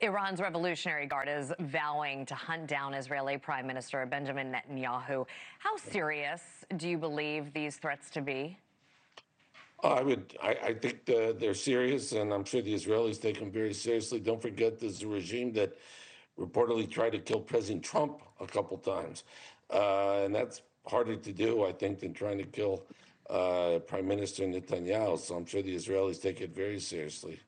Iran's Revolutionary Guard is vowing to hunt down Israeli Prime Minister Benjamin Netanyahu. How serious do you believe these threats to be? I think they're serious, and I'm sure the Israelis take them very seriously. Don't forget, there's a regime that reportedly tried to kill President Trump a couple times, and that's harder to do, I think, than trying to kill Prime Minister Netanyahu. So I'm sure the Israelis take it very seriously.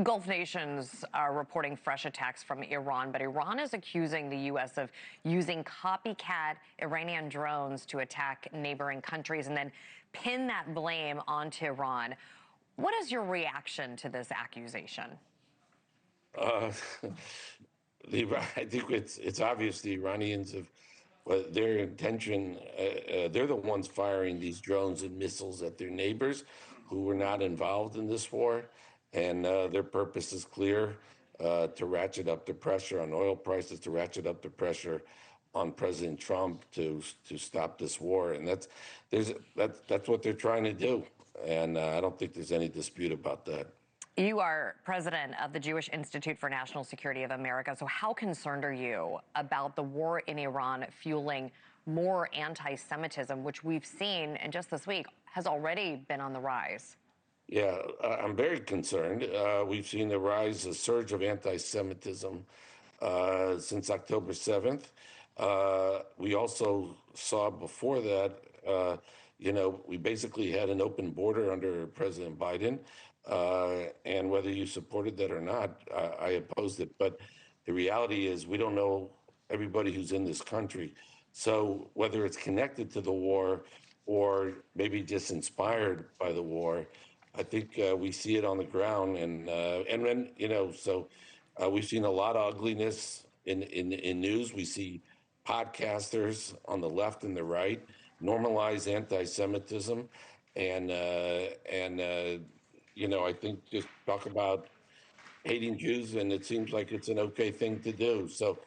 Gulf nations are reporting fresh attacks from Iran, but Iran is accusing the U.S. of using copycat Iranian drones to attack neighboring countries and then pin that blame onto Iran. What is your reaction to this accusation? Uh, I think it's obvious the Iranians have, well, their intention, they're the ones firing these drones and missiles at their neighbors who were not involved in this war. And their purpose is clear, to ratchet up the pressure on oil prices, to ratchet up the pressure on President Trump to stop this war. And that's what they're trying to do. And I don't think there's any dispute about that. You are president of the Jewish Institute for National Security of America. So how concerned are you about the war in Iran fueling more anti-Semitism, which we've seen, and just this week, has already been on the rise? Yeah, I'm very concerned. We've seen a surge of anti-Semitism since October 7th. We also saw before that, we basically had an open border under President Biden. And whether you supported that or not, I opposed it. But the reality is we don't know everybody who's in this country. So whether it's connected to the war or maybe just inspired by the war, I think we see it on the ground, and then we've seen a lot of ugliness in news. We see podcasters on the left and the right normalize anti-Semitism, and I think just talk about hating Jews, and it seems like it's an okay thing to do. So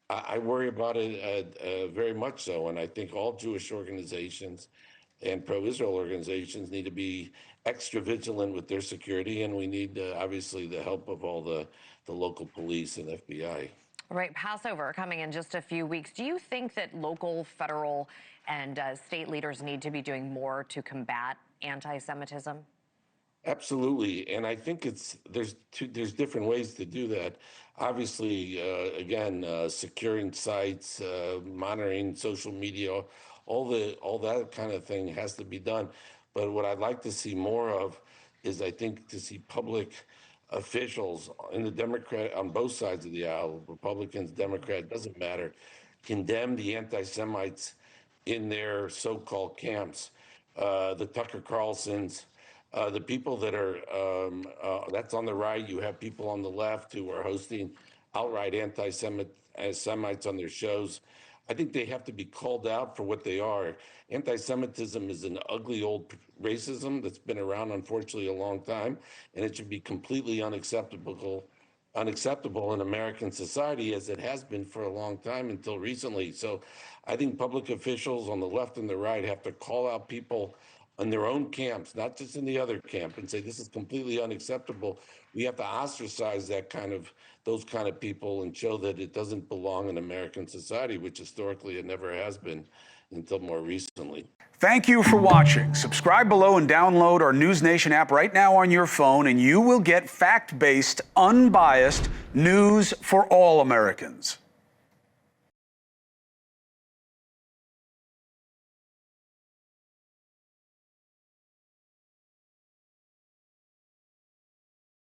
I worry about it very much so, and I think all Jewish organizations and pro-Israel organizations need to be extra vigilant with their security, and we need, obviously, the help of all the local police and FBI. Right, Passover coming in just a few weeks. Do you think that local, federal, and state leaders need to be doing more to combat anti-Semitism? Absolutely, and I think there's different ways to do that. Obviously, again, securing sites, monitoring social media, all that kind of thing has to be done. But what I'd like to see more of is, I think, to see public officials in the Democrat on both sides of the aisle, Republicans, Democrat, doesn't matter, condemn the anti-Semites in their so-called camps, the Tucker Carlsons. The people that are, that's on the right. You have people on the left who are hosting outright anti-Semites on their shows. I think they have to be called out for what they are. Anti-Semitism is an ugly old racism that's been around, unfortunately, a long time, and it should be completely unacceptable in American society, as it has been for a long time until recently. So I think public officials on the left and the right have to call out people in their own camps, not just in the other camp, and say this is completely unacceptable. We have to ostracize those kind of people and show that it doesn't belong in American society, which historically it never has been until more recently. Thank you for watching. Subscribe below and download our NewsNation app right now on your phone, and you will get fact-based, unbiased news for all Americans.